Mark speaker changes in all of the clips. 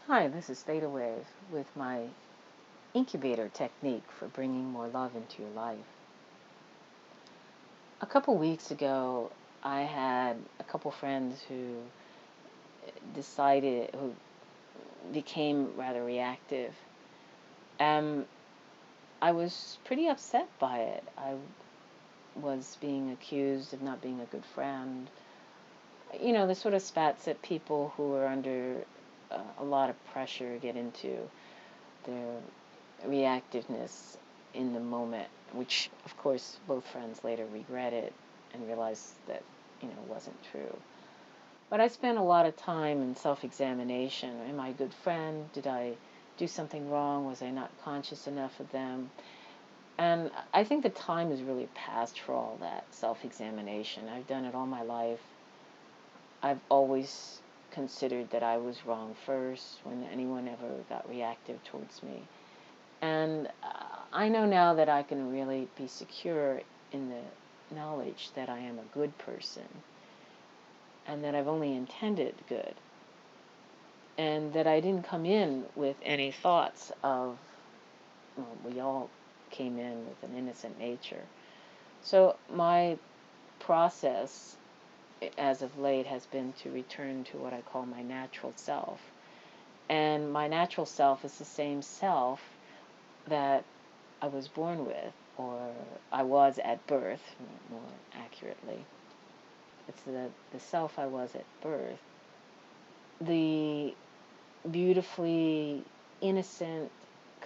Speaker 1: Hi, this is Theta Wave with my Incubator Technique for bringing more love into your life. A couple weeks ago, I had a couple friends who became rather reactive. Um, I was pretty upset by it. I was being accused of not being a good friend. The sort of spats that people who are under a lot of pressure get into. Their reactiveness in the moment, which of course both friends later regretted and realized that wasn't true. But I spent a lot of time in self-examination. Am I a good friend? Did I do something wrong? Was I not conscious enough of them? And I think the time is really past for all that self-examination. I've done it all my life. I've always considered that I was wrong first when anyone ever got reactive towards me. And I know now that I can really be secure in the knowledge that I am a good person and that I've only intended good, and that I didn't come in with any thoughts of, well, we all came in with an innocent nature. So my process as of late has been to return to what I call my natural self. And my natural self is the same self that I was born with, or I was at birth, more accurately. It's the self I was at birth. The beautifully innocent,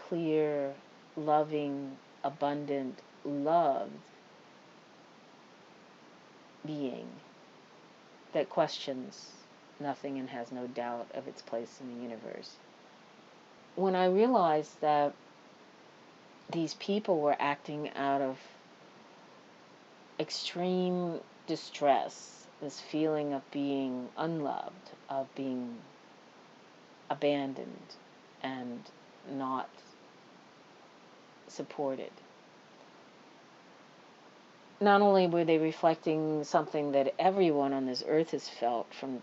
Speaker 1: clear, loving, abundant, loved being that questions nothing and has no doubt of its place in the universe. When I realized that these people were acting out of extreme distress, this feeling of being unloved, of being abandoned and not supported. Not only were they reflecting something that everyone on this earth has felt from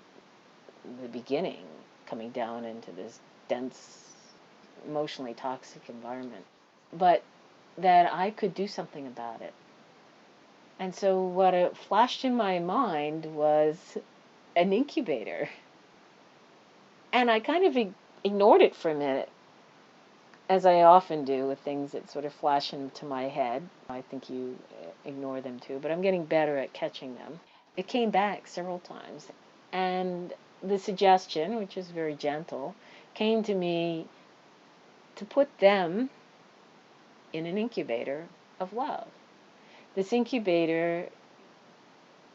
Speaker 1: the beginning, coming down into this dense, emotionally toxic environment, but that I could do something about it. And so what flashed in my mind was an incubator. And I kind of ignored it for a minute, as I often do with things that sort of flash into my head. I think you ignore them too, but I'm getting better at catching them. It came back several times. And the suggestion, which is very gentle, came to me to put them in an incubator of love. This incubator,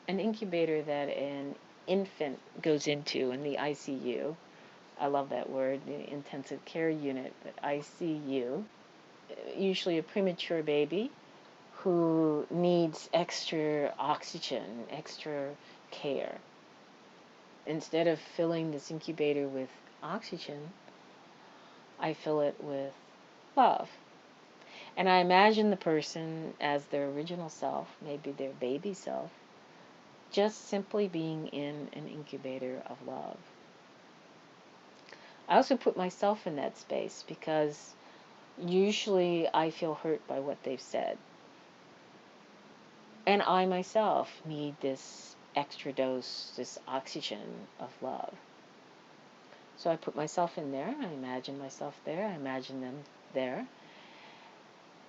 Speaker 1: an incubator that an infant goes into in the ICU. I love that word, the intensive care unit, but ICU. Usually a premature baby who needs extra oxygen, extra care. Instead of filling this incubator with oxygen, I fill it with love. And I imagine the person as their original self, maybe their baby self, just simply being in an incubator of love. I also put myself in that space because usually I feel hurt by what they've said. And I myself need this extra dose, this oxygen of love. So I put myself in there, I imagine myself there, I imagine them there.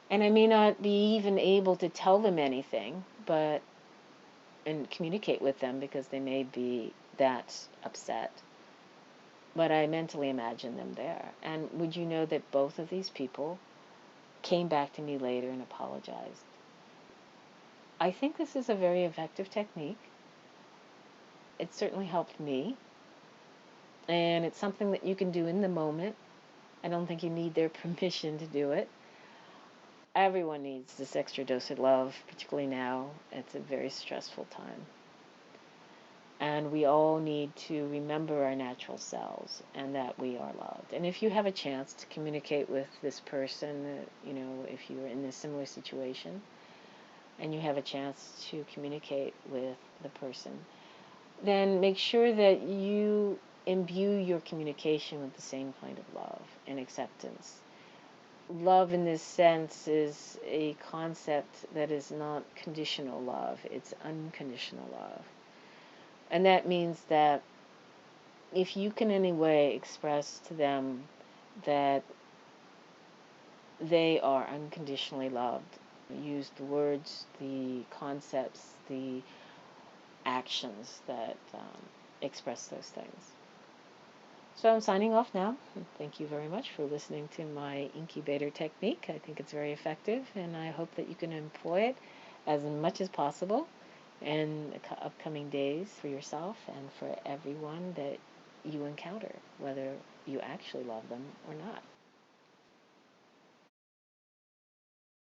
Speaker 1: And I may not be even able to tell them anything, and communicate with them because they may be that upset. But I mentally imagine them there. And would you know that both of these people came back to me later and apologized? I think this is a very effective technique. It certainly helped me. And it's something that you can do in the moment. I don't think you need their permission to do it. Everyone needs this extra dose of love, particularly now. It's a very stressful time. And we all need to remember our natural selves and that we are loved. And if you have a chance to communicate with this person, if you're in a similar situation, and you have a chance to communicate with the person, then make sure that you imbue your communication with the same kind of love and acceptance. Love in this sense is a concept that is not conditional love, it's unconditional love. And that means that if you can in any way express to them that they are unconditionally loved, use the words, the concepts, the actions that express those things. So I'm signing off now. Thank you very much for listening to my incubator technique. I think it's very effective, and I hope that you can employ it as much as possible in the upcoming days for yourself and for everyone that you encounter, whether you actually love them or not.